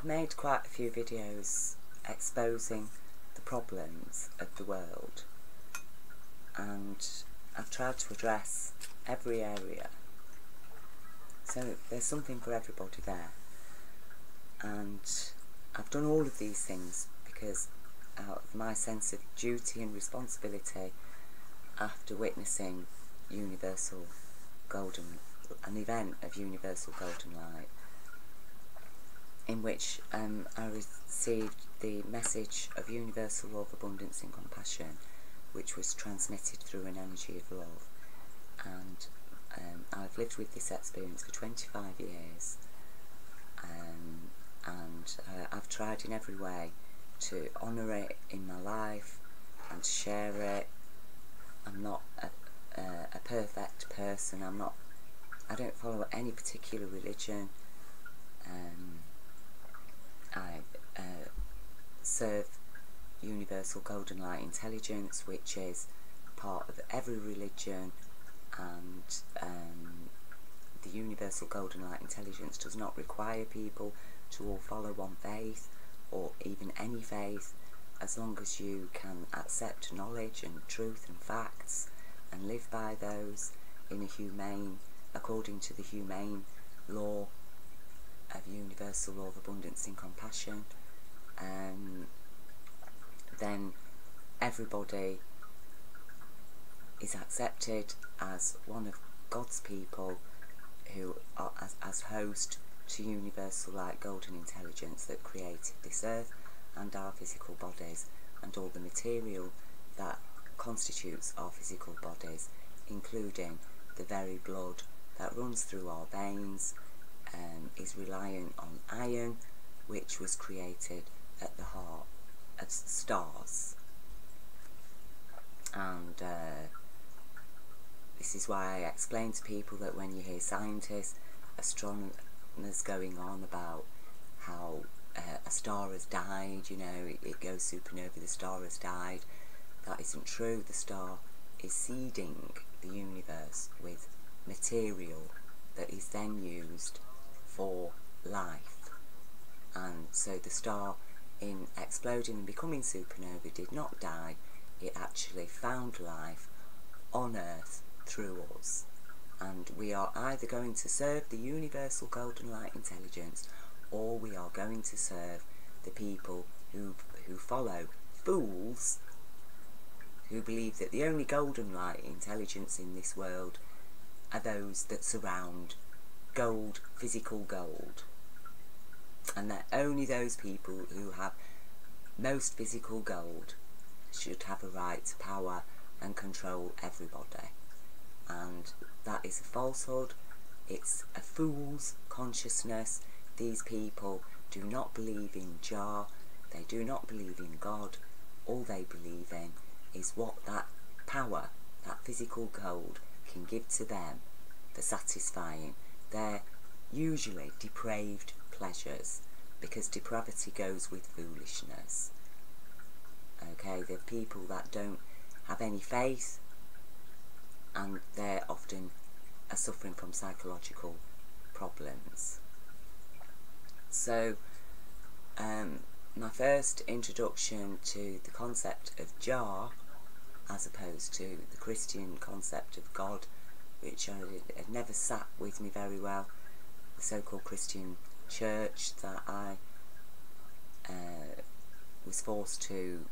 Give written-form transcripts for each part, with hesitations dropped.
I've made quite a few videos exposing the problems of the world, and I've tried to address every area, so there's something for everybody there. And I've done all of these things because out of my sense of duty and responsibility after witnessing an event of Universal Golden Light, in which I received the message of universal law of abundance and compassion, which was transmitted through an energy of love. And I've lived with this experience for 25 years, and I've tried in every way to honour it in my life and share it. I'm not a perfect person. I don't follow any particular religion. I serve Universal Golden Light Intelligence, which is part of every religion, and the Universal Golden Light Intelligence does not require people to all follow one faith or even any faith, as long as you can accept knowledge and truth and facts and live by those in a humane, according to the humane law of universal law of abundance and compassion, then everybody is accepted as one of God's people who are as host to Universal Light Golden Intelligence that created this earth and our physical bodies and all the material that constitutes our physical bodies, including the very blood that runs through our veins, is reliant on iron, which was created at the heart of stars. And this is why I explain to people that when you hear scientists, astronomers going on about how a star has died, you know, it goes supernova, the star has died, that isn't true. The star is seeding the universe with material that is then used for life. And so the star, in exploding and becoming supernova, did not die. It actually found life on Earth through us. And we are either going to serve the Universal Golden Light Intelligence, or we are going to serve the people who follow fools who believe that the only golden light intelligence in this world are those that surround gold, physical gold, and that only those people who have most physical gold should have a right to power and control everybody. And that is a falsehood. It's a fool's consciousness. These people do not believe in Jah, they do not believe in God. All they believe in is what that power, that physical gold, can give to them for satisfying their usually depraved pleasures, because depravity goes with foolishness. Okay, they're people that don't have any faith, and they're often are suffering from psychological problems. So my first introduction to the concept of Jah, as opposed to the Christian concept of God, which had never sat with me very well, the so-called Christian church that I was forced to,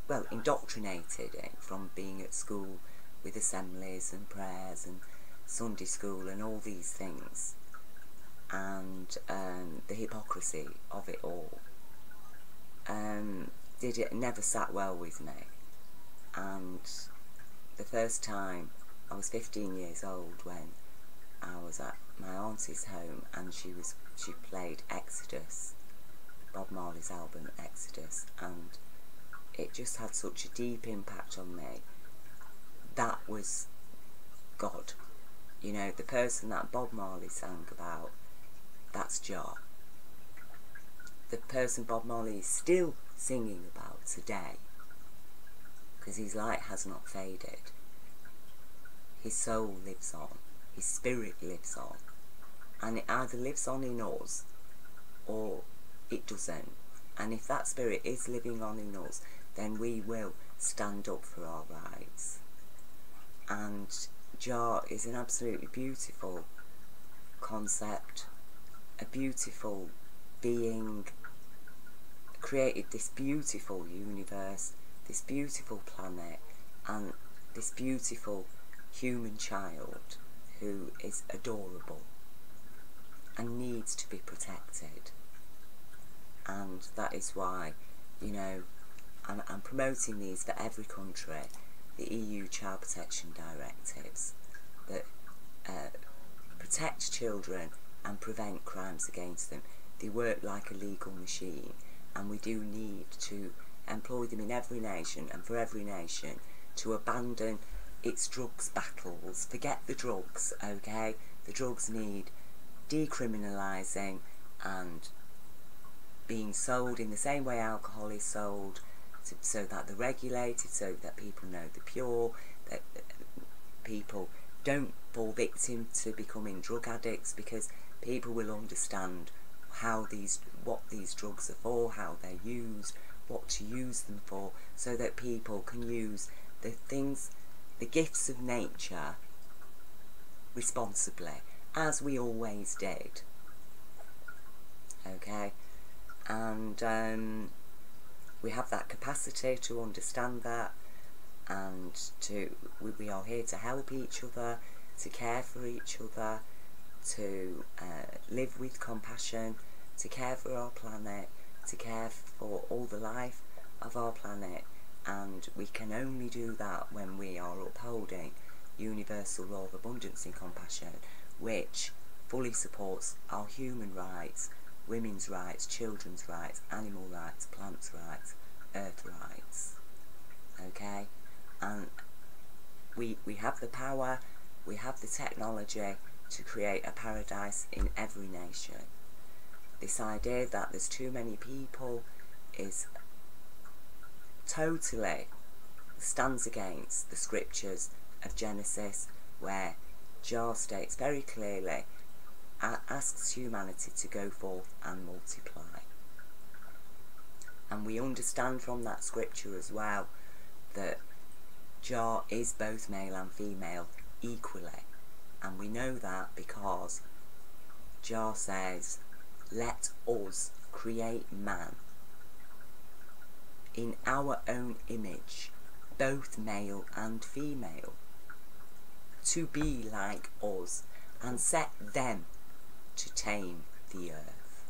well, indoctrinated in from being at school with assemblies and prayers and Sunday school and all these things, and the hypocrisy of it all. It never sat well with me. And the first time, I was 15 years old when I was at my auntie's home, and she played Exodus, Bob Marley's album Exodus, and it just had such a deep impact on me. That was God. You know, the person that Bob Marley sang about, that's Jah. The person Bob Marley is still singing about today, because his light has not faded. His soul lives on, his spirit lives on, and it either lives on in us, or it doesn't. And if that spirit is living on in us, then we will stand up for our rights. And Jah is an absolutely beautiful concept, a beautiful being, created this beautiful universe, this beautiful planet, and this beautiful human child who is adorable and needs to be protected. And that is why, you know, I'm promoting these for every country, the EU Child Protection Directives that protect children and prevent crimes against them. They work like a legal machine, and we do need to employ them in every nation, and for every nation to abandon its drugs battles. Forget the drugs, okay? The drugs need decriminalising and being sold in the same way alcohol is sold, so that they're regulated, so that people know they're pure, that people don't fall victim to becoming drug addicts, because people will understand what these drugs are for, how they're used, what to use them for, so that people can use the gifts of nature responsibly, as we always did. Okay? And we have that capacity to understand that, and we are here to help each other, to care for each other, to live with compassion, to care for our planet, to care for all the life of our planet. And we can only do that when we are upholding universal law of abundance and compassion, which fully supports our human rights, women's rights, children's rights, animal rights, plants' rights, earth rights. Okay? And we have the power, we have the technology to create a paradise in every nation. This idea that there's too many people is totally stands against the scriptures of Genesis, where Jah states very clearly, asks humanity to go forth and multiply. And we understand from that scripture as well that Jah is both male and female equally. And we know that because Jah says, let us create man in our own image, both male and female, to be like us, and set them to tame the earth.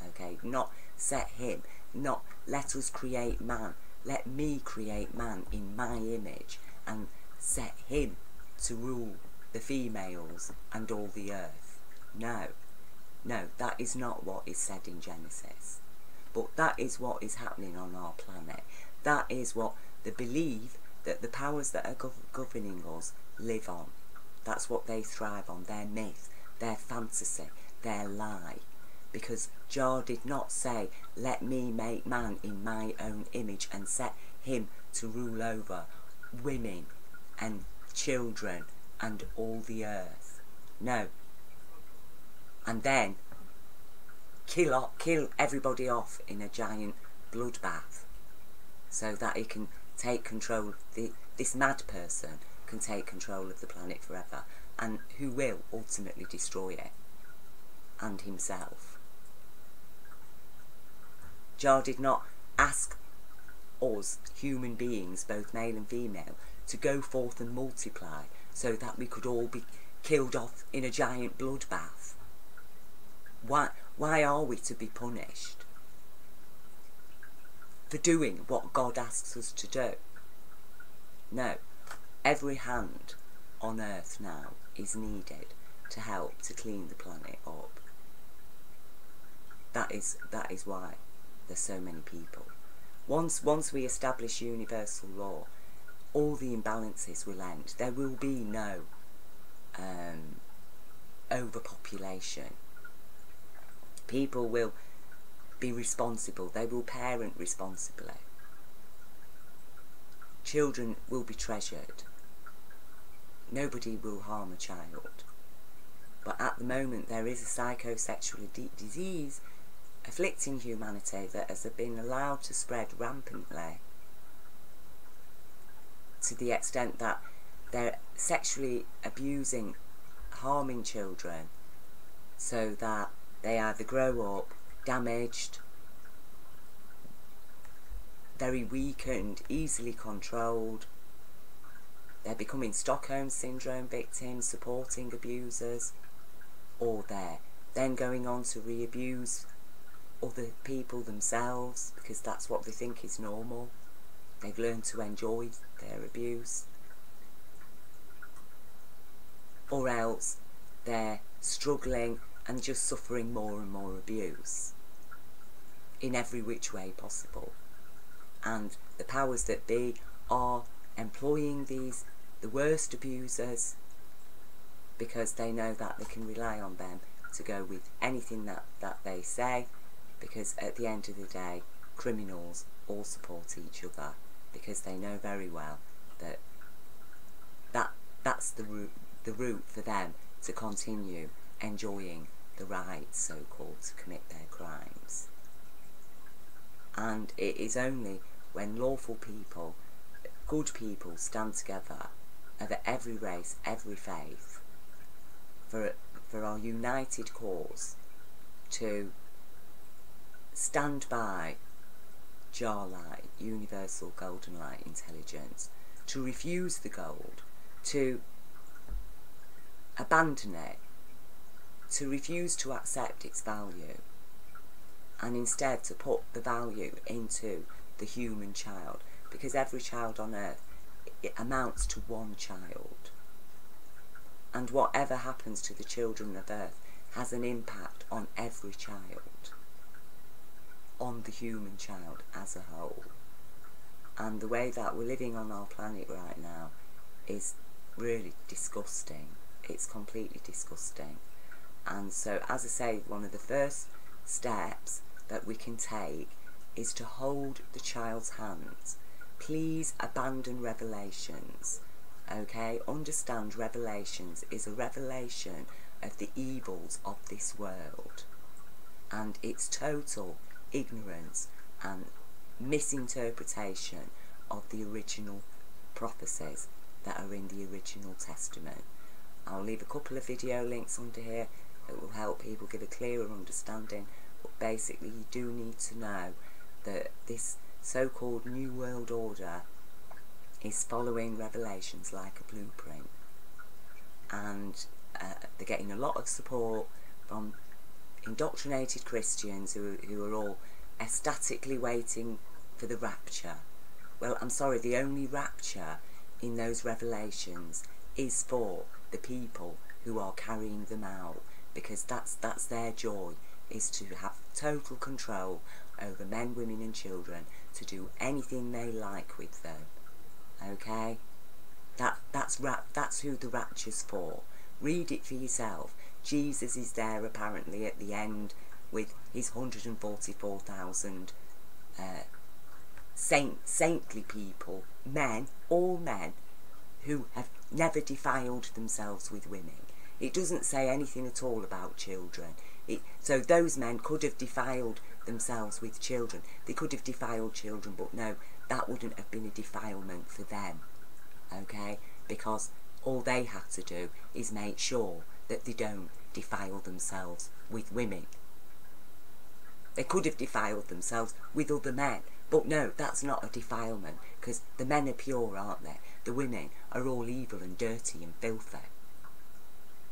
Okay, not set him, not let us create man, let me create man in my image and set him to rule the females and all the earth. No, that is not what is said in Genesis. But that is what is happening on our planet. That is what the belief that the powers that are governing us live on. That's what they thrive on, their myth, their fantasy, their lie. Because Jah did not say, let me make man in my own image and set him to rule over women and children and all the earth. No. And then kill everybody off in a giant bloodbath, so that he can take control, this mad person can take control of the planet forever, and who will ultimately destroy it, and himself. Jah did not ask us, human beings, both male and female, to go forth and multiply, so that we could all be killed off in a giant bloodbath. Why are we to be punished for doing what God asks us to do? No. Every hand on earth now is needed to help to clean the planet up. That is why there's so many people. Once we establish universal law, all the imbalances will end. There will be no overpopulation. People will be responsible. They will parent responsibly. Children will be treasured. Nobody will harm a child. But at the moment there is a psychosexual disease afflicting humanity that has been allowed to spread rampantly, to the extent that they're sexually abusing, harming children, so that they either grow up damaged, very weakened, easily controlled. They're becoming Stockholm Syndrome victims, supporting abusers, or they're then going on to re-abuse other people themselves, because that's what they think is normal. They've learned to enjoy their abuse. Or else they're struggling and just suffering more and more abuse in every which way possible. And the powers that be are employing the worst abusers, because they know that they can rely on them to go with anything that they say, because at the end of the day, criminals all support each other, because they know very well that that's the route for them to continue enjoying the right, so-called, to commit their crimes. And it is only when lawful people, good people, stand together of every race, every faith, for our united cause, to stand by Jar Light, Universal Golden Light Intelligence, to refuse the gold, to abandon it, to refuse to accept its value, and instead to put the value into the human child, because every child on earth, it amounts to one child, and whatever happens to the children of earth has an impact on every child, on the human child as a whole. And the way that we're living on our planet right now is really disgusting. It's completely disgusting. And so, as I say, one of the first steps that we can take is to hold the child's hands. Please abandon Revelations, okay? Understand Revelations is a revelation of the evils of this world, and its total ignorance and misinterpretation of the original prophecies that are in the original Testament. I'll leave a couple of video links under here that will help people give a clearer understanding, but basically you do need to know that this so-called New World Order is following Revelations like a blueprint, and they're getting a lot of support from indoctrinated Christians who are all ecstatically waiting for the rapture. Well, I'm sorry, the only rapture in those revelations is for the people who are carrying them out, because that's their joy, is to have total control over men, women and children, to do anything they like with them. Okay? That's who the rapture's for. Read it for yourself. Jesus is there apparently at the end with his 144,000 saintly people, men, all men, who have never defiled themselves with women. It doesn't say anything at all about children. So those men could have defiled themselves with children. They could have defiled children, but no, that wouldn't have been a defilement for them. Okay? Because all they have to do is make sure that they don't defile themselves with women. They could have defiled themselves with other men, but no, that's not a defilement, because the men are pure, aren't they? The women are all evil and dirty and filthy.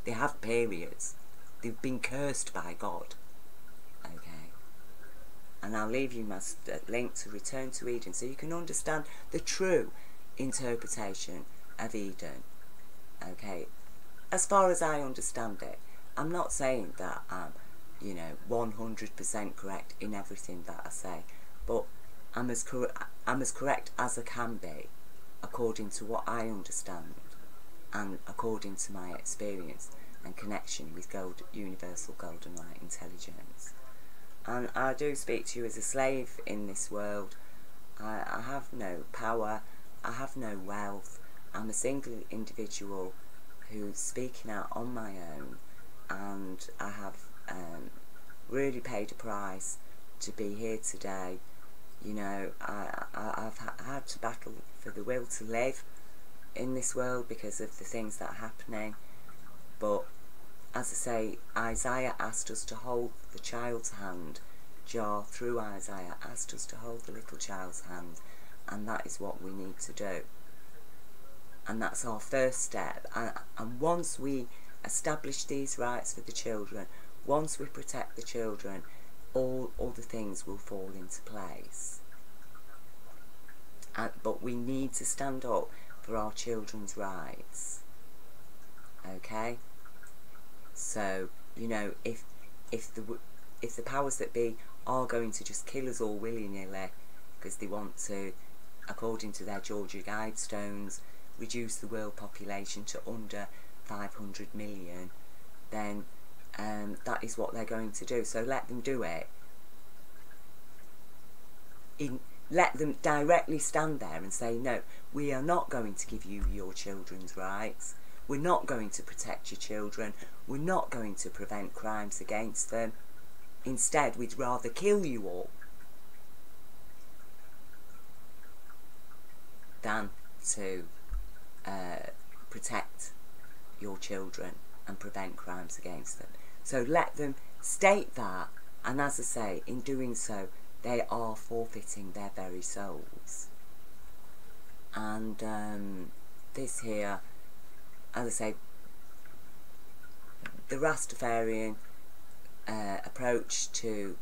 They have periods. They've been cursed by God. Okay? And I'll leave you my link to Return to Eden, so you can understand the true interpretation of Eden. Okay? As far as I understand it, I'm not saying that I'm, 100% correct in everything that I say, but I'm as correct as I can be, according to what I understand, and according to my experience and connection with Universal Golden Light Intelligence. And I do speak to you as a slave in this world. I have no power, I have no wealth, I'm a single individual who's speaking out on my own, and I have really paid a price to be here today. You know, I've had to battle for the will to live in this world because of the things that are happening. But as I say, Isaiah asked us to hold the child's hand. Jah, through Isaiah, asked us to hold the little child's hand, and that is what we need to do. And that's our first step. And once we establish these rights for the children, once we protect the children, all other things will fall into place. But we need to stand up for our children's rights. Okay? So, you know, if the powers that be are going to just kill us all willy-nilly because they want to, according to their Georgia Guidestones, reduce the world population to under 500 million, then that is what they're going to do. So let them do it. Let them directly stand there and say, no, we are not going to give you your children's rights. We're not going to protect your children. We're not going to prevent crimes against them. Instead, we'd rather kill you all than to protect your children and prevent crimes against them. So let them state that, and as I say, in doing so, they are forfeiting their very souls. And this here, as I say, the Rastafarian approach to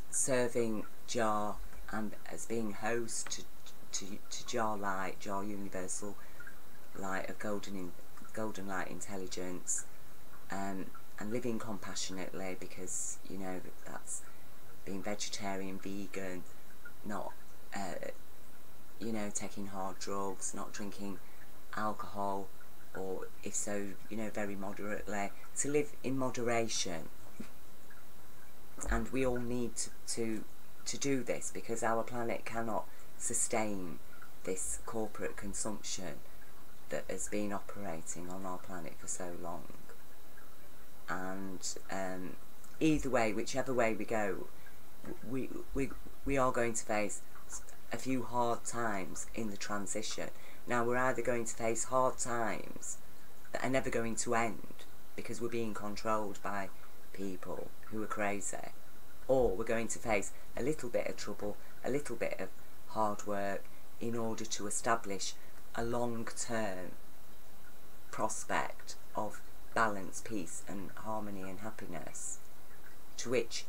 serving Jah and as being host to Jah Light, Jah Universal Light of Golden Light Intelligence, and living compassionately, because, you know, that's being vegetarian, vegan, not, you know, taking hard drugs, not drinking alcohol, or if so, you know, very moderately, to live in moderation. And we all need to do this, because our planet cannot sustain this corporate consumption that has been operating on our planet for so long. And either way, whichever way we go, we are going to face a few hard times in the transition. Now, we're either going to face hard times that are never going to end because we're being controlled by people who are crazy, or we're going to face a little bit of trouble, a little bit of hard work in order to establish a long-term prospect of balance, peace and harmony and happiness, to which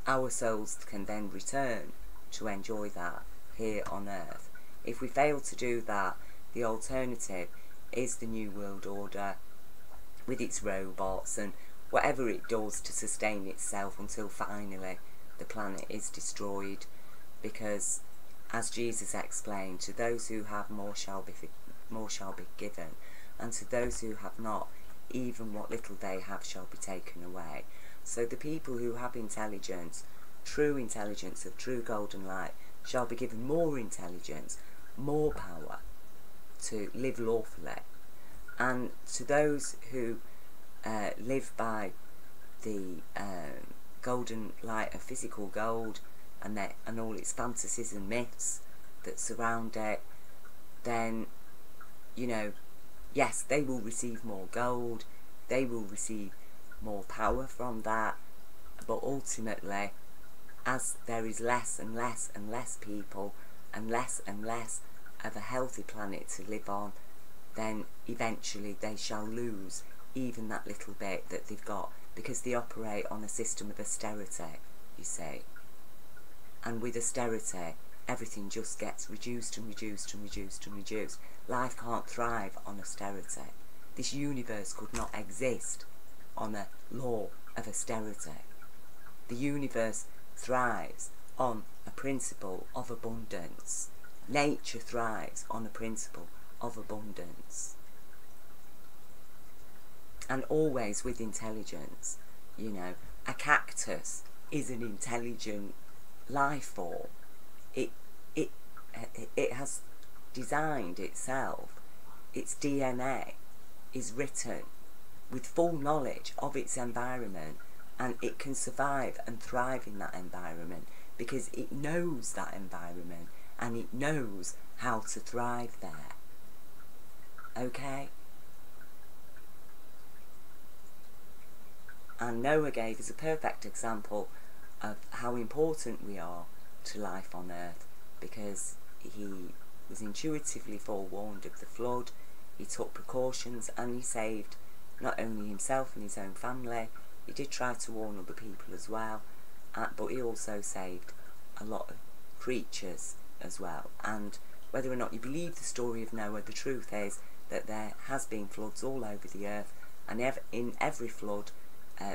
our souls can then return to enjoy that here on earth. If we fail to do that, the alternative is the New World Order with its robots and whatever it does to sustain itself until finally the planet is destroyed. Because, as Jesus explained, to those who have more shall be given, and to those who have not, even what little they have shall be taken away. So the people who have intelligence, true intelligence of true golden light, shall be given more intelligence, more power to live lawfully. And to those who live by the golden light of physical gold and all its fantasies and myths that surround it, then, you know, yes, they will receive more gold, they will receive more power from that, but ultimately, as there is less and less and less people and less of a healthy planet to live on, then eventually they shall lose even that little bit that they've got, because they operate on a system of austerity, you see. And with austerity, everything just gets reduced and reduced and reduced and reduced. Life can't thrive on austerity. This universe could not exist on a law of austerity. The universe thrives on a principle of abundance. Nature thrives on a principle of abundance. And always with intelligence. You know, a cactus is an intelligent life form. It has designed itself. Its DNA is written with full knowledge of its environment and it can survive and thrive in that environment because it knows that environment and it knows how to thrive there. Okay? And Noah gave us a perfect example of how important we are to life on earth, because he was intuitively forewarned of the flood, he took precautions, and he saved not only himself and his own family, he did try to warn other people as well, but he also saved a lot of creatures as well. And whether or not you believe the story of Noah, the truth is that there has been floods all over the earth, and in every flood,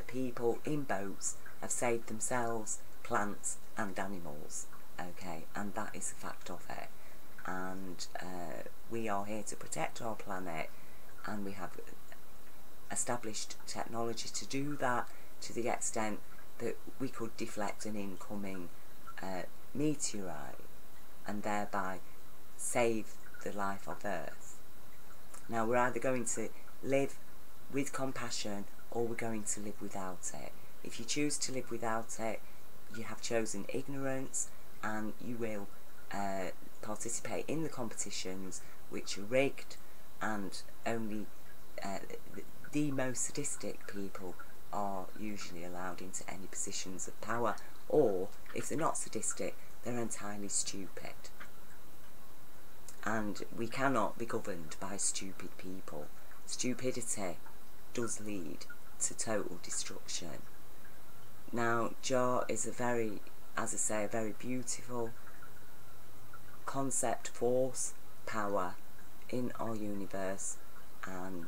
people in boats have saved themselves, plants and animals. Okay, and that is a fact of it. And we are here to protect our planet, and we have established technology to do that, to the extent that we could deflect an incoming meteorite and thereby save the life of Earth. Now, we're either going to live with compassion or we're going to live without it. If you choose to live without it, you have chosen ignorance, and you will participate in the competitions which are rigged, and only the most sadistic people are usually allowed into any positions of power, or if they're not sadistic, they're entirely stupid. And we cannot be governed by stupid people. Stupidity does lead to total destruction. Now, Jah is a very beautiful concept, force, power in our universe, and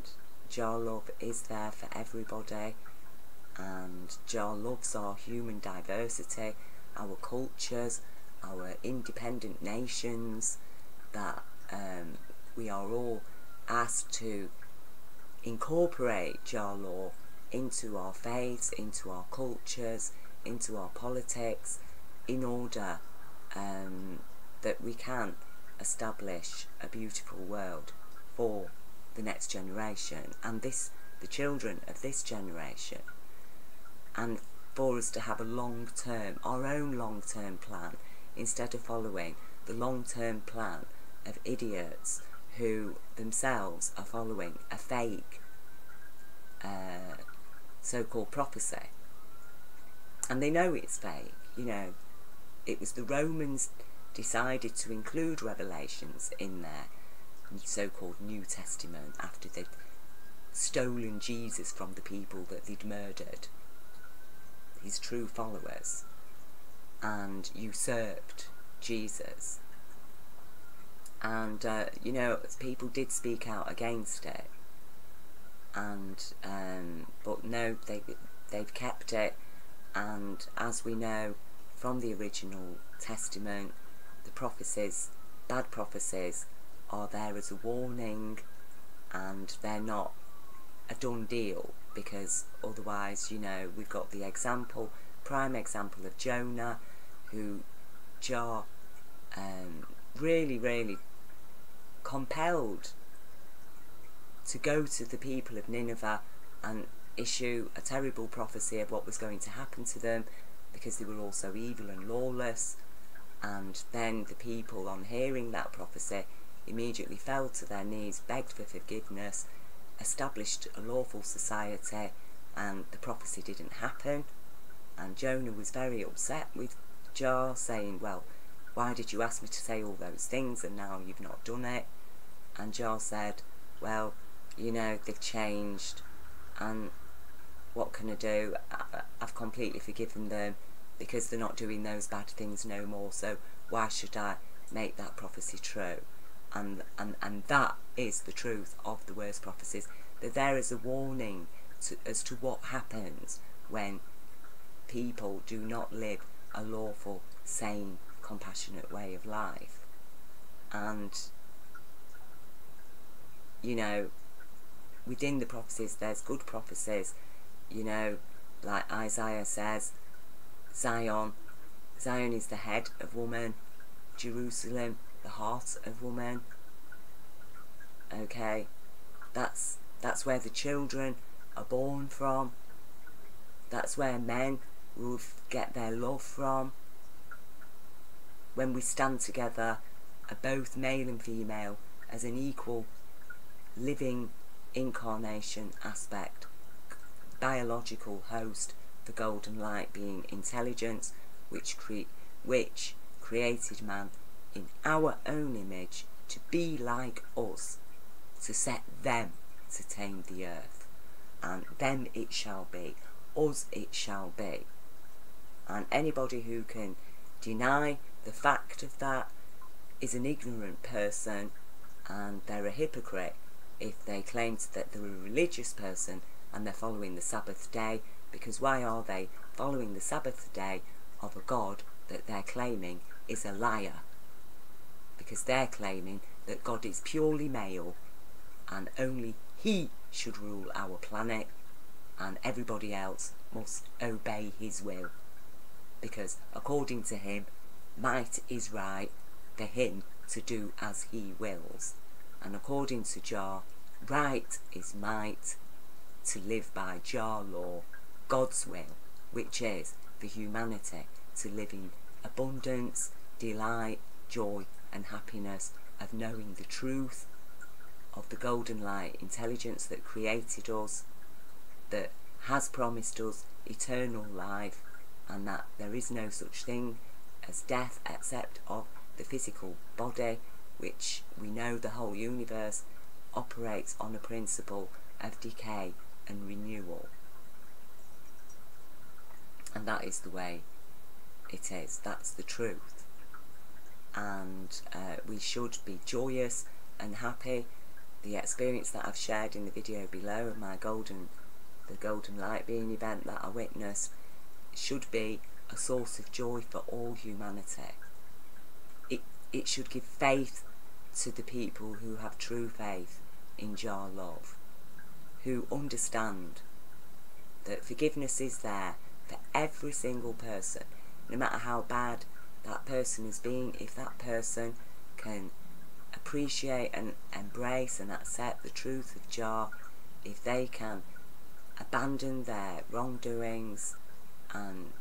Jah love is there for everybody, and Jah loves our human diversity, our cultures, our independent nations, that we are all asked to incorporate Jah law into our faiths, into our cultures, into our politics, in order that we can establish a beautiful world for the next generation, and the children of this generation, and for us to have our own long-term plan, instead of following the long-term plan of idiots who themselves are following a fake so-called prophecy. And they know it's fake. You know, it was the Romans decided to include Revelations in their so-called New Testament after they'd stolen Jesus from the people that they'd murdered, his true followers, and usurped Jesus. And you know, people did speak out against it, and but no, they've kept it. And as we know from the original Testament, the prophecies, bad prophecies, are there as a warning, and they're not a done deal, because otherwise, you know, we've got the prime example of Jonah, who Jah really compelled to go to the people of Nineveh and issue a terrible prophecy of what was going to happen to them, because they were all so evil and lawless. And then the people, on hearing that prophecy, immediately fell to their knees, begged for forgiveness, established a lawful society, and the prophecy didn't happen. And Jonah was very upset with Jah, saying, well, why did you ask me to say all those things and now you've not done it? And Jah said, well, you know, they've changed, and what can I do? I've completely forgiven them, because they're not doing those bad things no more, so why should I make that prophecy true? And that is the truth of the worst prophecies. They're there as a warning as to what happens when people do not live a lawful, sane, compassionate way of life. And, you know, within the prophecies there's good prophecies, you know, like Isaiah says, Zion is the head of woman, Jerusalem the heart of woman. Okay, that's where the children are born from. That's where men will get their love from. When we stand together, both male and female, as an equal living incarnation aspect, biological host, the golden light being intelligence, which created man in our own image to be like us, to set them to tame the earth. And them it shall be, us it shall be. And anybody who can deny the fact of that is an ignorant person, and they're a hypocrite if they claim that they're a religious person and they're following the Sabbath day, because why are they following the Sabbath day of a God that they're claiming is a liar? Because they're claiming that God is purely male and only he should rule our planet, and everybody else must obey his will, because according to him, might is right for him to do as he wills, and according to Jah, right is might to live by Jah law, God's will, which is for humanity to live in abundance, delight, joy and happiness of knowing the truth of the golden light intelligence that created us, that has promised us eternal life, and that there is no such thing as death except of the physical body, which we know the whole universe operates on a principle of decay and renewal. And that is the way it is. That's the truth. And we should be joyous and happy. The experience that I've shared in the video below of my the Golden Light Being event that I witnessed should be a source of joy for all humanity. It should give faith to the people who have true faith in Jah love, who understand that forgiveness is there for every single person, no matter how bad that person has been. If that person can appreciate and embrace and accept the truth of Jah, if they can abandon their wrongdoings and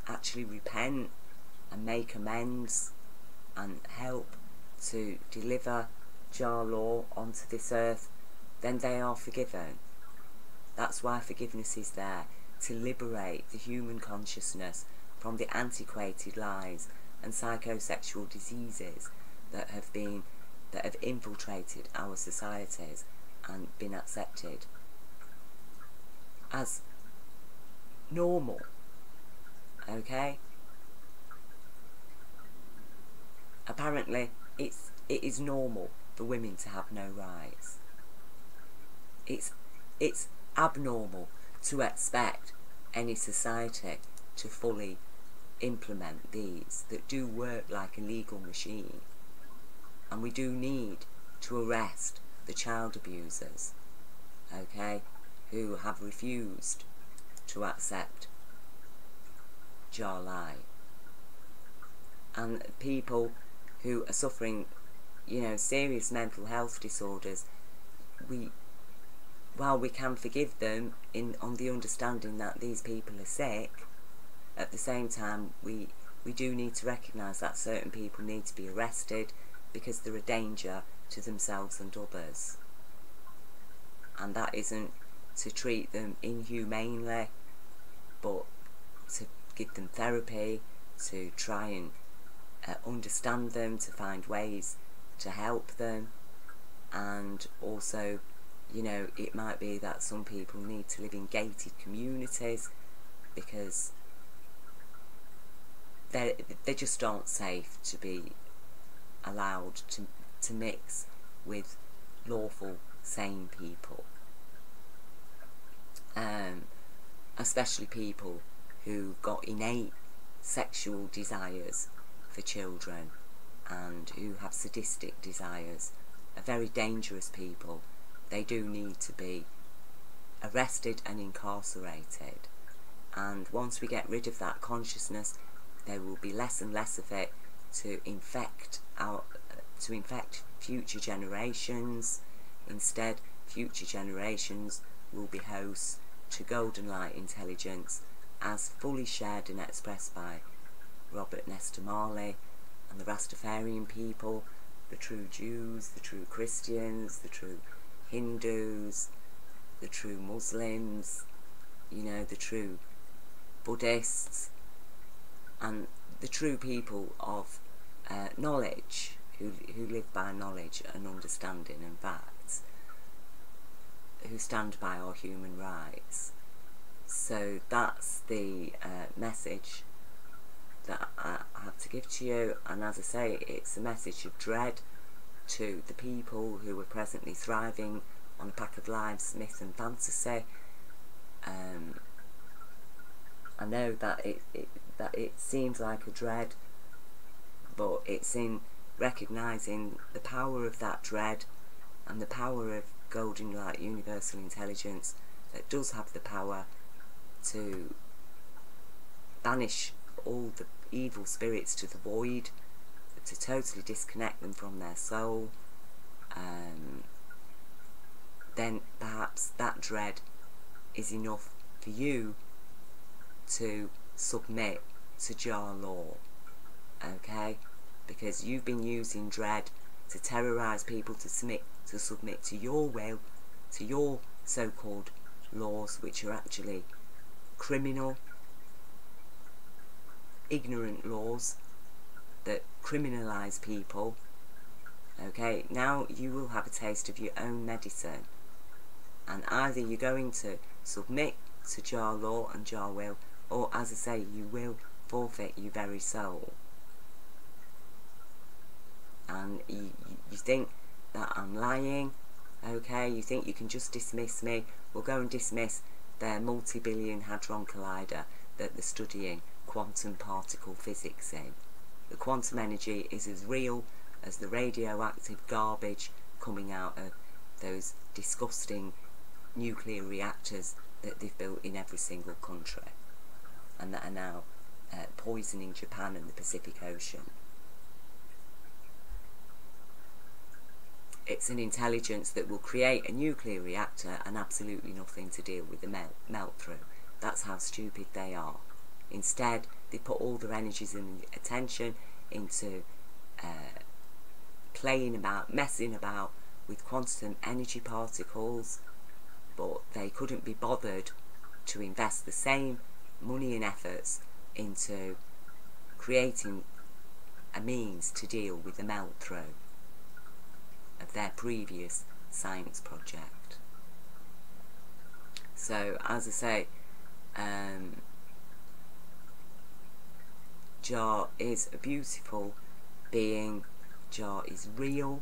actually repent and make amends and help to deliver Jah law onto this earth, then they are forgiven. That's why forgiveness is there, to liberate the human consciousness from the antiquated lies and psychosexual diseases that have infiltrated our societies and been accepted as normal. Okay? Apparently it is normal for women to have no rights. It's abnormal to expect any society to fully implement these that do work like a legal machine. And we do need to arrest the child abusers, okay, who have refused to accept Jah light. And people who are suffering, serious mental health disorders, while we can forgive them on the understanding that these people are sick, at the same time we do need to recognise that certain people need to be arrested because they're a danger to themselves and others. And that isn't to treat them inhumanely, but to give them therapy, to try and understand them, to find ways to help them. And also, it might be that some people need to live in gated communities because they just aren't safe to be allowed to mix with lawful, sane people. Especially people who've got innate sexual desires for children and who have sadistic desires are very dangerous people. They do need to be arrested and incarcerated. And once we get rid of that consciousness, there will be less and less of it to infect future generations. Instead, future generations will be hosts to Golden Light Intelligence as fully shared and expressed by Robert Nesta Marley and the Rastafarian people, the true Jews, the true Christians, the true Hindus, the true Muslims, you know, the true Buddhists, and the true people of knowledge, who live by knowledge and understanding and facts, who stand by our human rights. So that's the message that I have to give to you, and as I say, it's a message of dread to the people who are presently thriving on a pack of lies, myth and fantasy. I know that it seems like a dread, but it's in recognising the power of that dread and the power of Golden Light Universal Intelligence that does have the power to banish all the evil spirits to the void, to totally disconnect them from their soul. Then perhaps that dread is enough for you to submit to Jah law, okay? Because you've been using dread to terrorise people to submit to your will, to your so-called laws, which are actually criminal, ignorant laws that criminalise people. Okay, now you will have a taste of your own medicine, and either you're going to submit to Jah law and Jah will, or as I say, you will forfeit your very soul. And you think that I'm lying, okay? You think you can just dismiss me? Well, go and dismiss their multi-billion hadron collider that they're studying quantum particle physics in. The quantum energy is as real as the radioactive garbage coming out of those disgusting nuclear reactors that they've built in every single country, and that are now poisoning Japan and the Pacific Ocean. It's an intelligence that will create a nuclear reactor and absolutely nothing to deal with the melt through. That's how stupid they are. Instead, they put all their energies and attention into playing about, messing about with quantum energy particles, but they couldn't be bothered to invest the same money and efforts into creating a means to deal with the melt through of their previous science project. So, as I say, Jah is a beautiful being. Jah is real.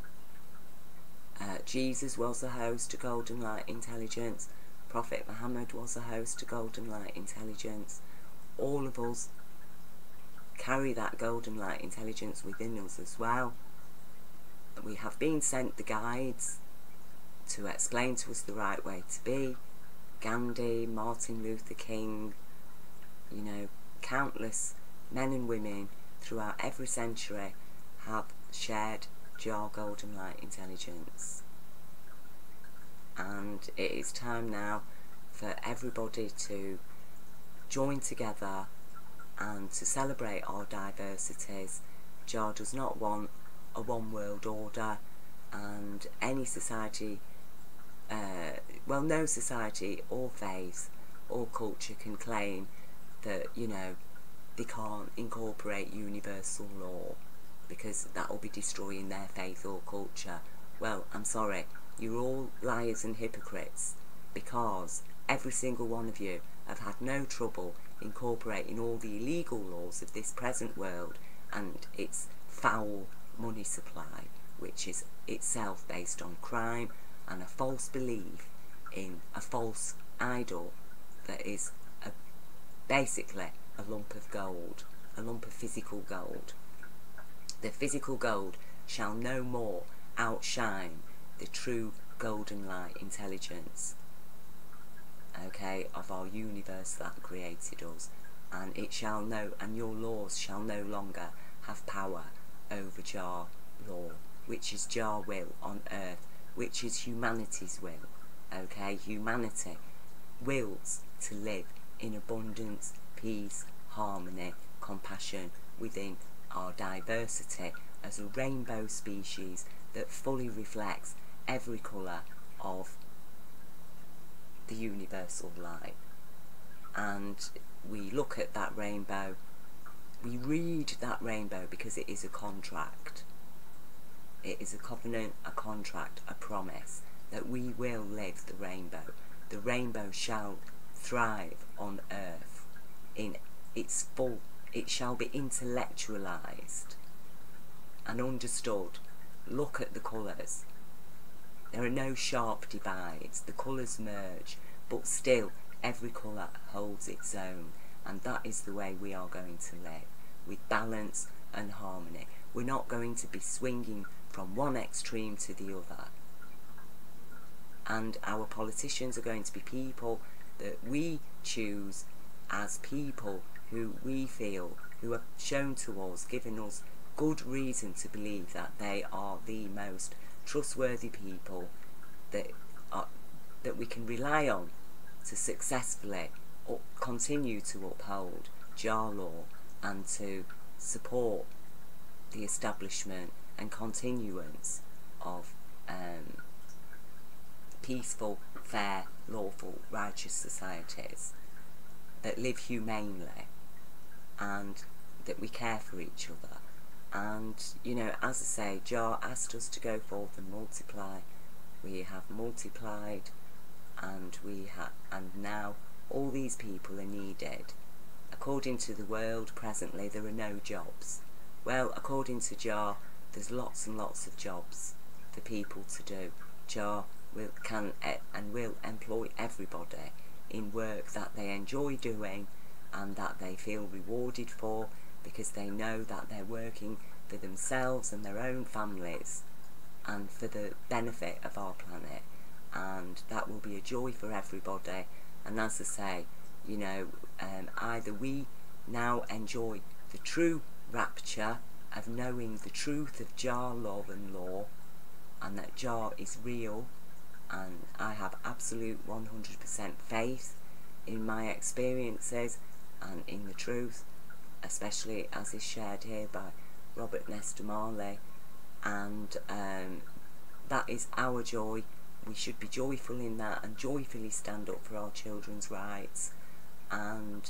Jesus was a host to Golden Light Intelligence. Prophet Muhammad was a host to Golden Light Intelligence. All of us carry that Golden Light Intelligence within us as well. We have been sent the guides to explain to us the right way to be. Gandhi, Martin Luther King, you know, countless men and women throughout every century have shared Jah Golden Light Intelligence. And it is time now for everybody to join together and to celebrate our diversities. Jah does not want a one world order, and any society, well, no society or faith or culture can claim that, you know, they can't incorporate universal law, because that will be destroying their faith or culture. Well, I'm sorry, you're all liars and hypocrites, because every single one of you have had no trouble incorporating all the illegal laws of this present world and its foul money supply, which is itself based on crime and a false belief in a false idol that is basically a lump of gold, a lump of physical gold. The physical gold shall no more outshine the true Golden Light Intelligence, okay, of our universe that created us, and it shall no, and your laws shall no longer have power over Jah law, which is Jah will on earth, which is humanity's will, okay? Humanity wills to live in abundance, peace, harmony, compassion within our diversity as a rainbow species that fully reflects every colour of the universal light. And we look at that rainbow, we read that rainbow because it is a contract. It is a covenant, a contract, a promise that we will live the rainbow. The rainbow shall thrive on earth in its full, it shall be intellectualised and understood. Look at the colours. There are no sharp divides, the colours merge, but still every colour holds its own, and that is the way we are going to live, with balance and harmony. We're not going to be swinging from one extreme to the other. And our politicians are going to be people that we choose as people who we feel, who have shown to us, given us good reason to believe that they are the most trustworthy people that we can rely on to successfully continue to uphold JAR law and to support the establishment and continuance of peaceful, fair, lawful, righteous societies that live humanely and that we care for each other. And, you know, as I say, JAR asked us to go forth and multiply. We have multiplied, and now all these people are needed. According to the world, presently there are no jobs. Well, according to JAR, there's lots and lots of jobs for people to do. JAR can and will employ everybody in work that they enjoy doing and that they feel rewarded for, because they know that they're working for themselves and their own families and for the benefit of our planet, and that will be a joy for everybody. And as I say, you know, either we now enjoy the true rapture of knowing the truth of JAR love and law, and that JAR is real, and I have absolute 100% faith in my experiences and in the truth, especially as is shared here by Robert Nesta Marley, and that is our joy. We should be joyful in that and joyfully stand up for our children's rights, and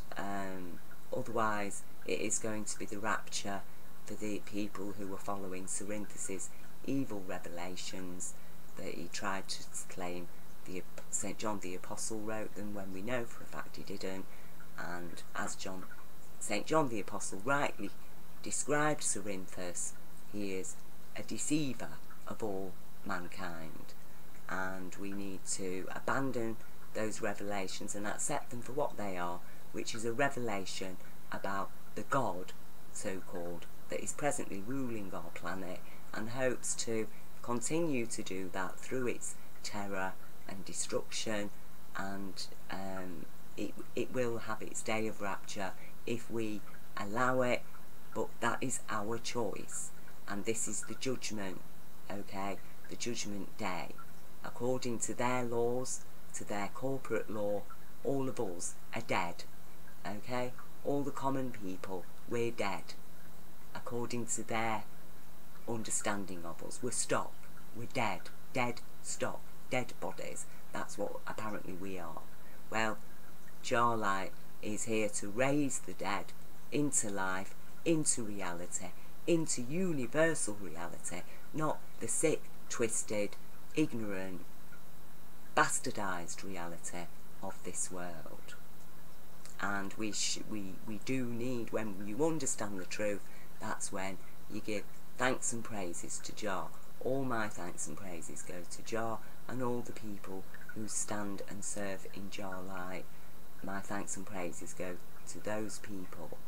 otherwise it is going to be the rapture for the people who are following Cerinthus's evil revelations that he tried to claim St. John the Apostle wrote them, when we know for a fact he didn't. And as St. John the Apostle rightly described Cerinthus, he is a deceiver of all mankind, and we need to abandon those revelations and accept them for what they are, which is a revelation about the God, so-called, that is presently ruling our planet and hopes to continue to do that through its terror and destruction, and it will have its day of rapture if we allow it, but that is our choice, and this is the judgment, okay, the judgment day. According to their laws, to their corporate law, all of us are dead, okay, all the common people, we're dead. According to their understanding of us, we're dead, stop, dead bodies. That's what apparently we are. Well, JAR Light is here to raise the dead into life, into reality, into universal reality, not the sick, twisted, ignorant, bastardised reality of this world. And we do need, when you understand the truth, that's when you give thanks and praises to JAR. All my thanks and praises go to JAR and all the people who stand and serve in JAR Light. My thanks and praises go to those people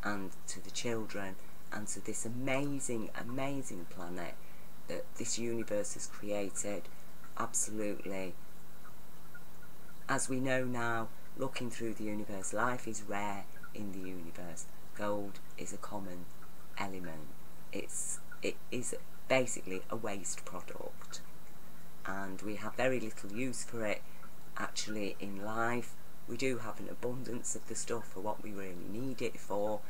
and to the children and to this amazing, amazing planet that this universe has created. Absolutely. As we know now, looking through the universe, life is rare in the universe. Gold is a common element. It is basically a waste product, and we have very little use for it, actually in life we do have an abundance of the stuff for what we really need it for,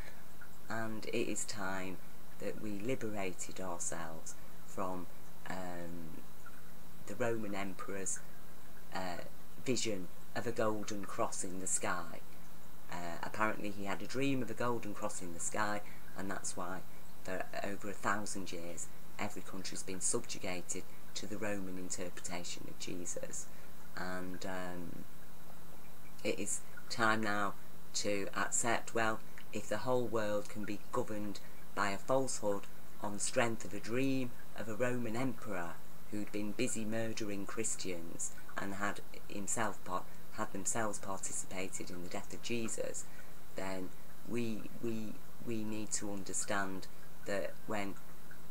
and it is time that we liberated ourselves from the Roman Emperor's vision of a golden cross in the sky. Apparently he had a dream of a golden cross in the sky, and that's why for over 1,000 years every country's been subjugated to the Roman interpretation of Jesus. And it is time now to accept, well, if the whole world can be governed by a falsehood on the strength of a dream of a Roman emperor who'd been busy murdering Christians and had themselves participated in the death of Jesus, then we need to understand that when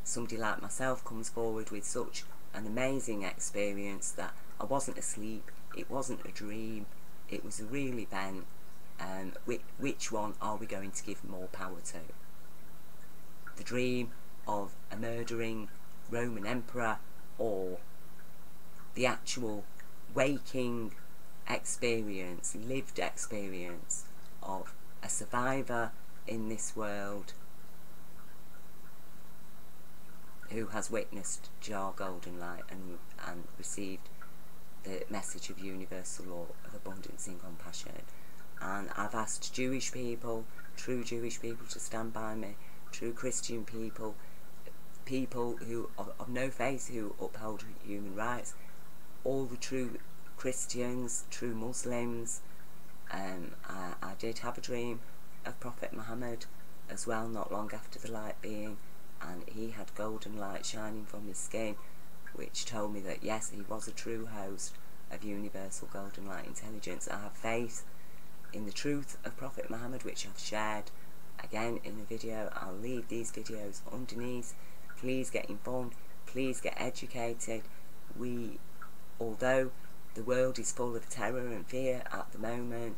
somebody like myself comes forward with such an amazing experience, that I wasn't asleep, it wasn't a dream, it was a real event, which one are we going to give more power to? The dream of a murdering Roman emperor, or the actual waking experience, lived experience of a survivor in this world who has witnessed Jar Golden Light and received the message of universal law of abundance and compassion. And I've asked Jewish people, true Jewish people, to stand by me, true Christian people, people who of no faith who uphold human rights, all the true Christians, true Muslims. I did have a dream of Prophet Muhammad as well, not long after the light being, and he had golden light shining from his skin, which told me that yes, he was a true host of universal golden light intelligence. I have faith in the truth of Prophet Muhammad, which I've shared again in a video. I'll leave these videos underneath. Please get informed, please get educated. Although the world is full of terror and fear at the moment,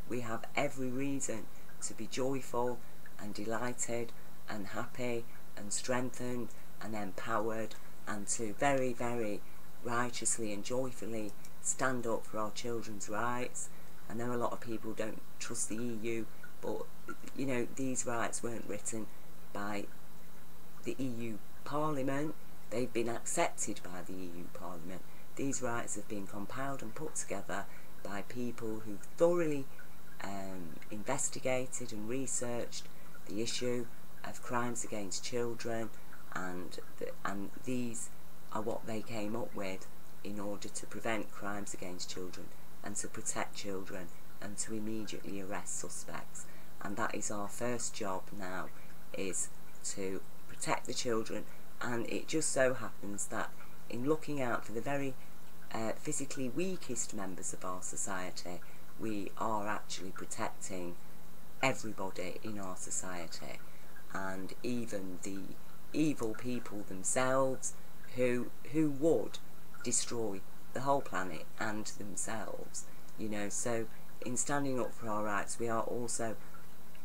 we have every reason to be joyful and delighted and happy and strengthened and empowered, and to very, very righteously and joyfully stand up for our children's rights. I know a lot of people don't trust the EU, but you know, these rights weren't written by the EU Parliament, they've been accepted by the EU Parliament. These rights have been compiled and put together by people who thoroughly investigated and researched the issue of crimes against children, and these are what they came up with in order to prevent crimes against children and to protect children and to immediately arrest suspects. And that is our first job now, is to protect the children. And it just so happens that in looking out for the very physically weakest members of our society, we are actually protecting everybody in our society, and even the evil people themselves who would destroy the whole planet and themselves, you know. So in standing up for our rights, we are also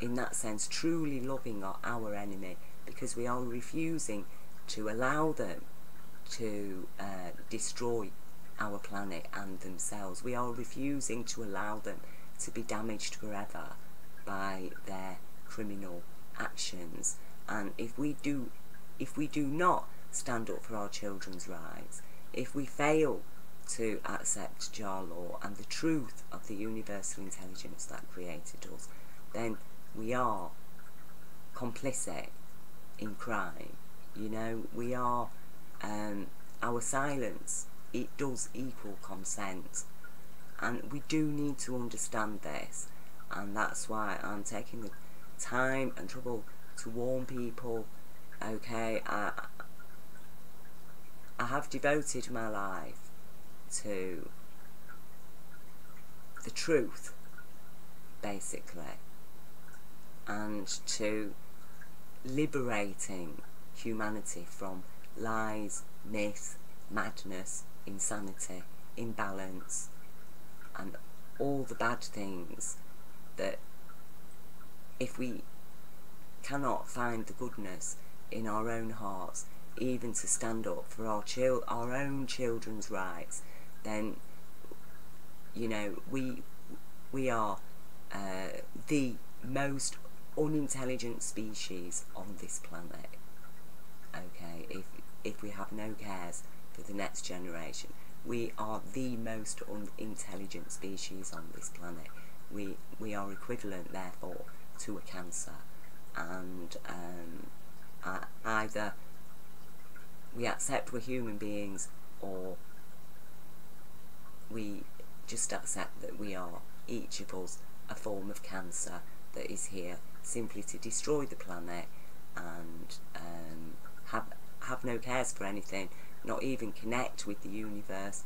in that sense truly loving our enemy, because we are refusing to allow them to destroy our planet and themselves. We are refusing to allow them to be damaged forever by their criminal actions. And if we do not stand up for our children's rights, if we fail to accept Jar law and the truth of the universal intelligence that created us, then we are complicit in crime. You know, we are, our silence, it does equal consent, and we do need to understand this, and that's why I'm taking the time and trouble to warn people. Okay, I have devoted my life to the truth, basically, and to liberating humanity from lies, myth, madness, insanity, imbalance, and all the bad things that, if we cannot find the goodness in our own hearts, even to stand up for our own children's rights, then you know, we are the most unintelligent species on this planet. Okay, if we have no cares for the next generation, we are the most unintelligent species on this planet. We are equivalent, therefore, to a cancer, and either we accept we're human beings, or we just accept that we are, each of us, a form of cancer that is here simply to destroy the planet and have no cares for anything, not even connect with the universe,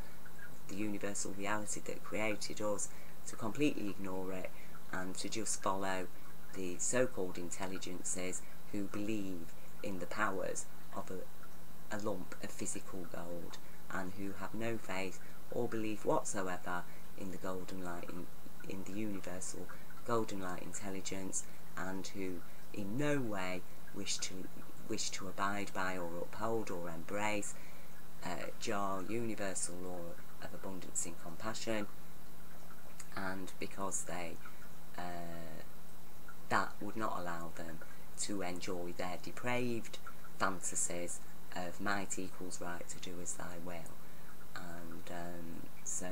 the universal reality that created us, to completely ignore it and to just follow the so-called intelligences who believe in the powers of a lump of physical gold, and who have no faith or belief whatsoever in the golden light, in the universal golden light intelligence, and who in no way wish to abide by or uphold or embrace Jah, universal law of abundance and compassion. And because they that would not allow them to enjoy their depraved fantasies of might equals right to do as thy will. And so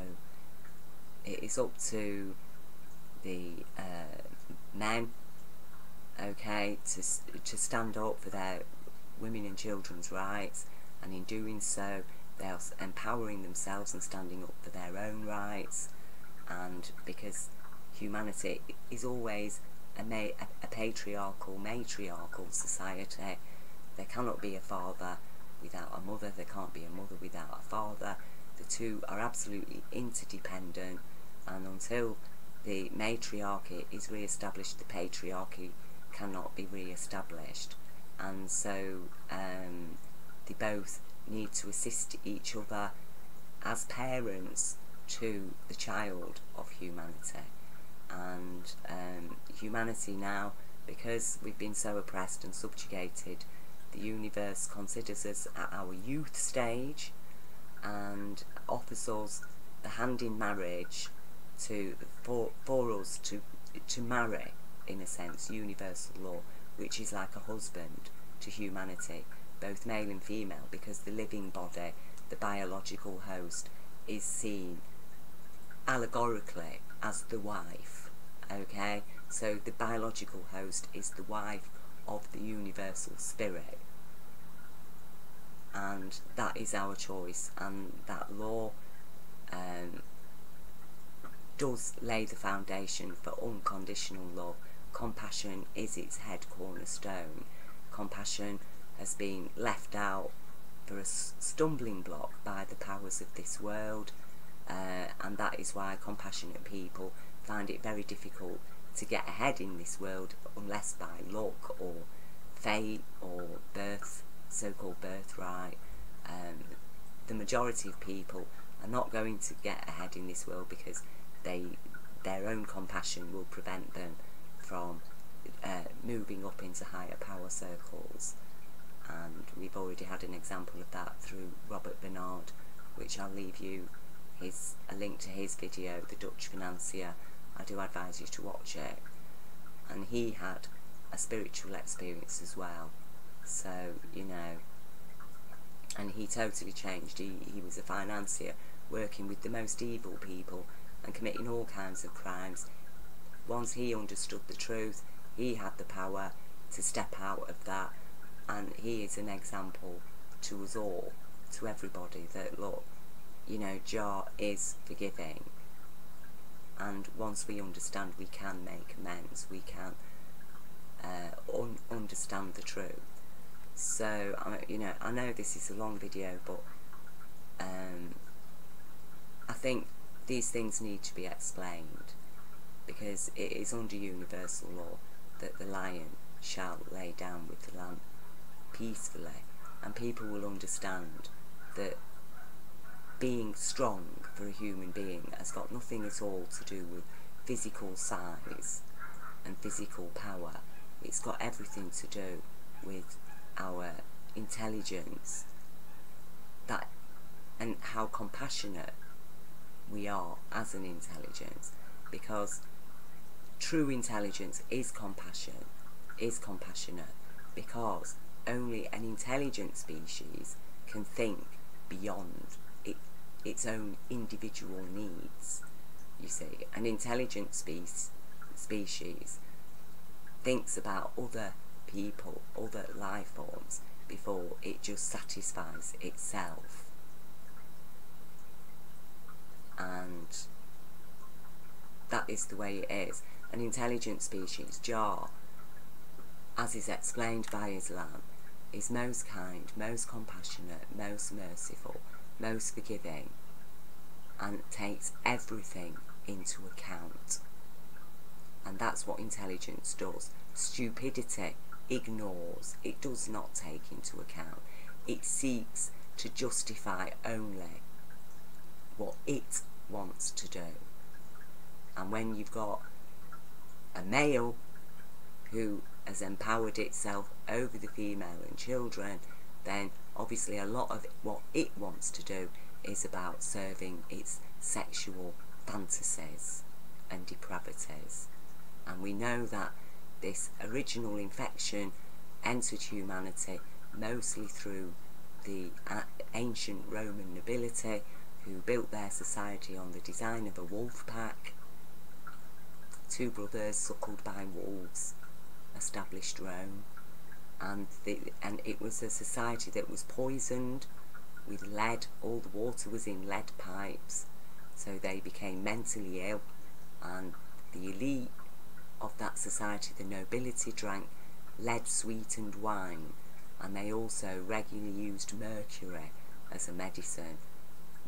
it is up to the men, okay, to stand up for their women and children's rights, and in doing so they are empowering themselves and standing up for their own rights. And because humanity is always a patriarchal, matriarchal society, there cannot be a father without a mother, there can't be a mother without a father. The two are absolutely interdependent, and until the matriarchy is re-established, the patriarchy cannot be re-established. And so they both need to assist each other as parents to the child of humanity. And humanity now, because we've been so oppressed and subjugated, the universe considers us at our youth stage and offers us the hand in marriage for us to marry, in a sense, universal law, which is like a husband to humanity, both male and female, because the living body, the biological host, is seen allegorically as the wife. Okay, so the biological host is the wife of the universal spirit, and that is our choice. And that law does lay the foundation for unconditional love. Compassion is its head cornerstone. Compassion has been left out for a stumbling block by the powers of this world, and that is why compassionate people find it very difficult to get ahead in this world, unless by luck or fate or birth, so-called birthright. The majority of people are not going to get ahead in this world because their own compassion will prevent them from moving up into higher power circles. And we've already had an example of that through Robert Bernard, which I'll leave you a link to his video, The Dutch Financier. I do advise you to watch it. And he had a spiritual experience as well, so, you know, and he totally changed. He was a financier working with the most evil people and committing all kinds of crimes. Once he understood the truth, he had the power to step out of that, and he is an example to us all, to everybody, that look, you know, Jah is forgiving, and once we understand, we can make amends, we can understand the truth. So, you know, I know this is a long video, but I think these things need to be explained, because it is under universal law that the lion shall lay down with the lamb peacefully, and people will understand that being strong for a human being has got nothing at all to do with physical size and physical power. It's got everything to do with our intelligence, that, and how compassionate we are as an intelligence, because true intelligence is compassion, is compassionate, because only an intelligent species can think beyond its own individual needs. You see, an intelligent species thinks about other people, other life forms, before it just satisfies itself. And that is the way it is. An intelligent species, Jah, as is explained by Islam, is most kind, most compassionate, most merciful, most forgiving, and takes everything into account. And that's what intelligence does. Stupidity ignores, it does not take into account. It seeks to justify only what it wants to do. And when you've got a male who has empowered itself over the female and children, then obviously a lot of what it wants to do is about serving its sexual fantasies and depravities. And we know that this original infection entered humanity mostly through the ancient Roman nobility, who built their society on the design of a wolf pack. Two brothers suckled by wolves established Rome, and it was a society that was poisoned with lead. All the water was in lead pipes, so they became mentally ill, and the elite of that society, the nobility, drank lead sweetened wine, and they also regularly used mercury as a medicine,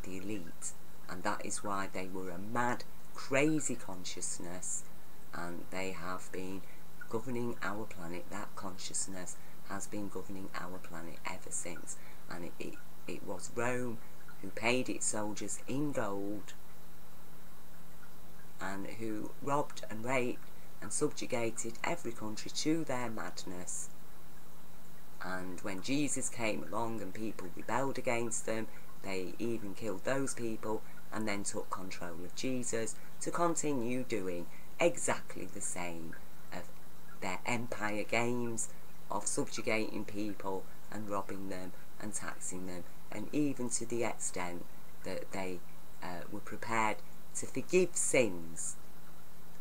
the elite. And that is why they were a mad, crazy consciousness, and they have been governing our planet. That consciousness has been governing our planet ever since. And it was Rome who paid its soldiers in gold, and who robbed and raped and subjugated every country to their madness. And when Jesus came along and people rebelled against them, they even killed those people and then took control of Jesus to continue doing exactly the same of their empire games of subjugating people and robbing them and taxing them, and even to the extent that they were prepared to forgive sins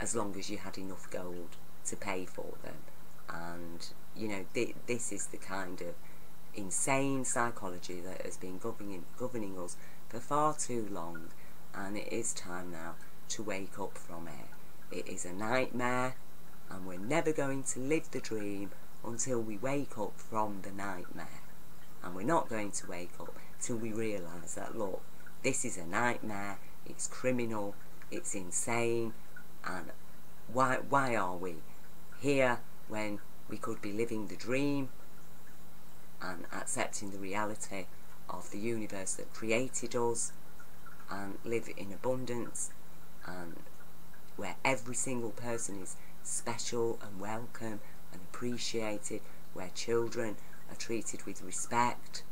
as long as you had enough gold to pay for them. And you know, this is the kind of insane psychology that has been governing us for far too long, and it is time now to wake up from it. It is a nightmare, and we're never going to live the dream until we wake up from the nightmare. And we're not going to wake up till we realise that, look, this is a nightmare, it's criminal, it's insane, and why are we here when we could be living the dream and accepting the reality of the universe that created us, and live in abundance, and where every single person is special and welcome and appreciated, where children are treated with respect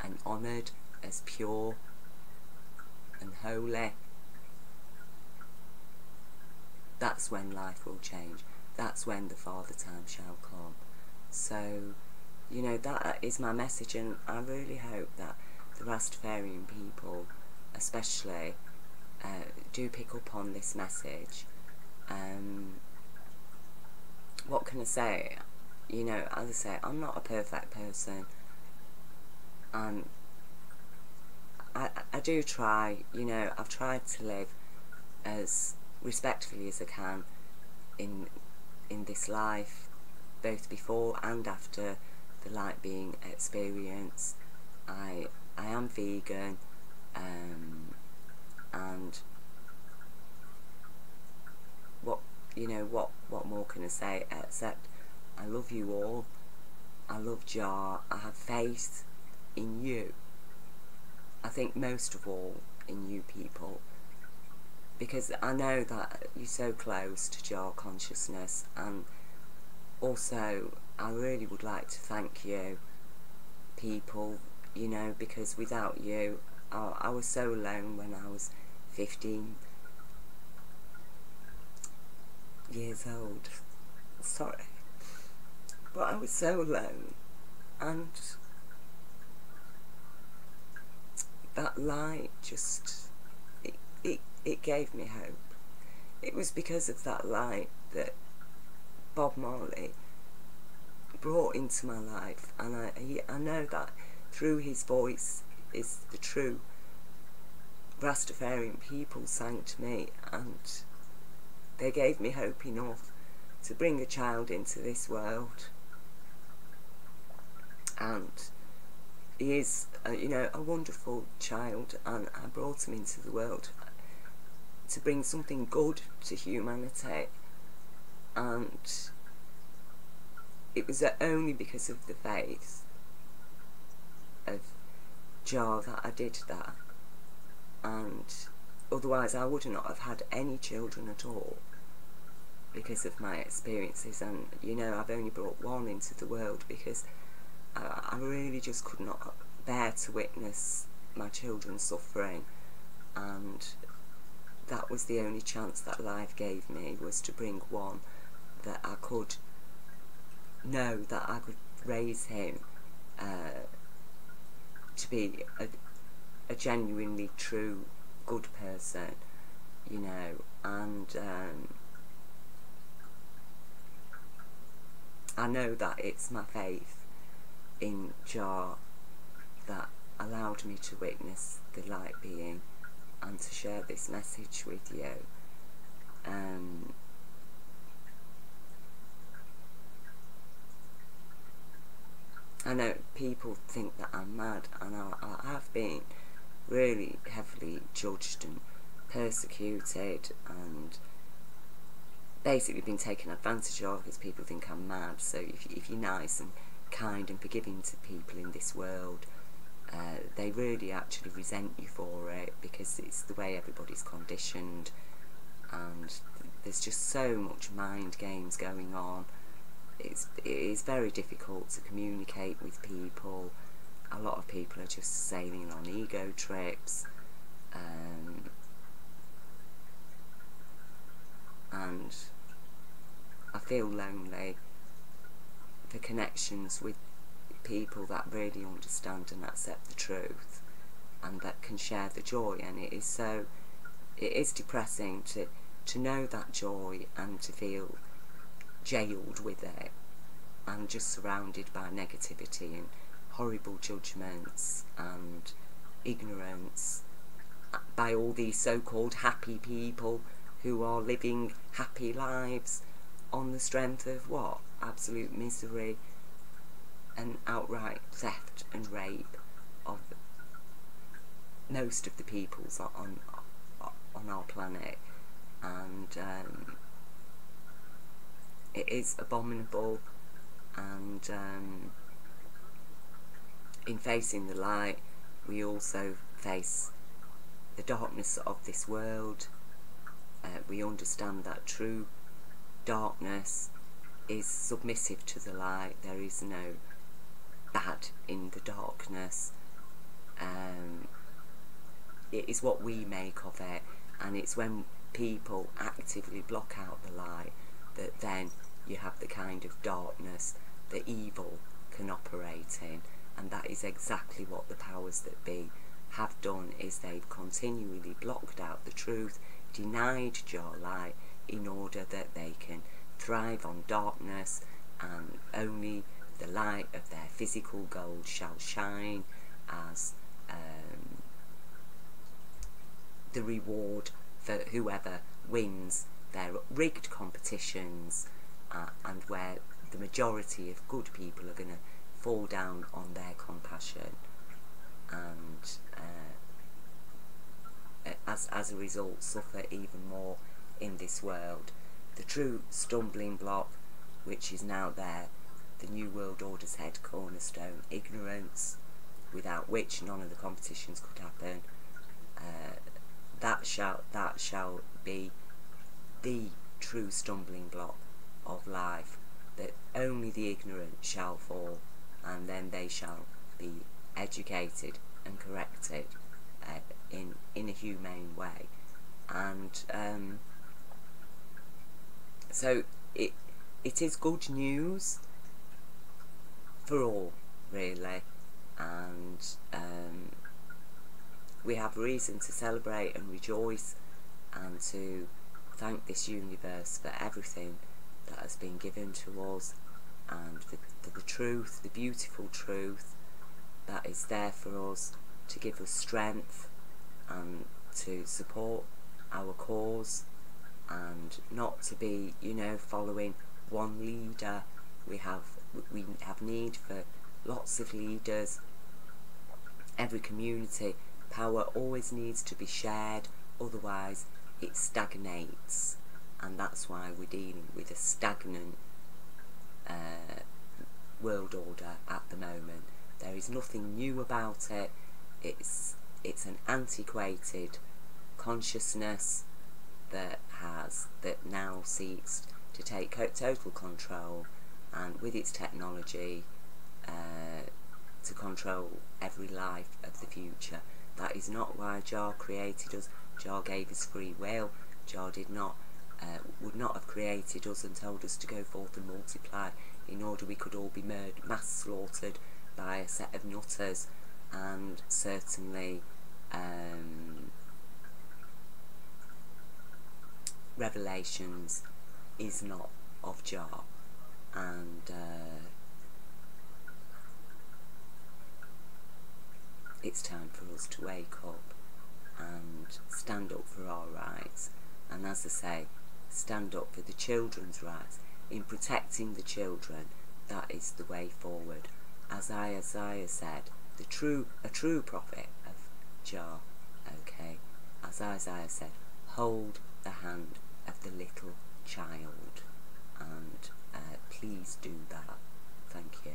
and honoured as pure and holy. That's when life will change. That's when the Father time shall come. So, you know, that is my message, and I really hope that the Rastafarian people especially do pick up on this message. What can I say? You know, as I say, I'm not a perfect person, and I do try, you know, I've tried to live as respectfully as I can in this life, both before and after the light being experience. I am vegan, and what more can I say except I love you all. I love Jah. I have faith in you. I think most of all in you people, because I know that you're so close to Jah consciousness. And also I really would like to thank you people, you know, because without you I was so alone when I was 15 years old. Sorry. But I was so alone, and that light just, it gave me hope. It was because of that light that Bob Marley brought into my life, and I know that through his voice is the true Rastafarian people sang to me, and they gave me hope enough to bring a child into this world. And he is, a wonderful child, and I brought him into the world to bring something good to humanity. And it was only because of the faith of Jah that I did that, and otherwise I would not have had any children at all because of my experiences. And I've only brought one into the world because I really just could not bear to witness my children suffering, and that was the only chance that life gave me, was to bring one that I could know that I could raise him to be a genuinely true good person, and I know that it's my faith in Jah that allowed me to witness the light being and to share this message with you. I know people think that I'm mad, and I have been really heavily judged and persecuted and basically been taken advantage of because people think I'm mad. So if you're nice and kind and forgiving to people in this world, they really actually resent you for it, because it's the way everybody's conditioned, and there's just so much mind games going on. It is very difficult to communicate with people. A lot of people are just sailing on ego trips, and I feel lonely. The connections with people that really understand and accept the truth and that can share the joy, and it is depressing to know that joy and to feel jailed with it and just surrounded by negativity and horrible judgments and ignorance by all these so-called happy people who are living happy lives on the strength of what? Absolute misery and outright theft and rape of most of the peoples on our planet. And it is abominable, and in facing the light we also face the darkness of this world. We understand that true darkness is submissive to the light. There is no bad in the darkness. It is what we make of it, and it's when people actively block out the light that then you have the kind of darkness that evil can operate in. And that is exactly what the powers that be have done, is they've continually blocked out the truth, denied Jah light, in order that they can thrive on darkness, and only the light of their physical gold shall shine as the reward for whoever wins their rigged competitions, and where the majority of good people are going to fall down on their compassion, and as a result suffer even more in this world. The true stumbling block, which is now there, the New World Order's head cornerstone, ignorance, without which none of the competitions could happen, that shall be the true stumbling block of life, that only the ignorant shall fall, and then they shall be educated and corrected in a humane way, And so it is good news for all, really, and we have reason to celebrate and rejoice and to thank this universe for everything that has been given to us, and for the truth, the beautiful truth that is there for us to give us strength and to support our cause, and not to be, you know, following one leader. We have need for lots of leaders. Every community power always needs to be shared, otherwise it stagnates, and that's why we're dealing with a stagnant world order at the moment. There is nothing new about it. It's an antiquated consciousness that now seeks to take total control, and with its technology to control every life of the future. That is not why Jah created us. Jah gave us free will. Jah would not have created us and told us to go forth and multiply in order we could all be mass slaughtered by a set of nutters. And certainly Revelations is not of Jah, and it's time for us to wake up and stand up for our rights, and as I say, stand up for the children's rights. In protecting the children, that is the way forward. As Isaiah said, a true prophet of Jah, okay, as Isaiah said, hold the hand of the little child, and please do that. Thank you.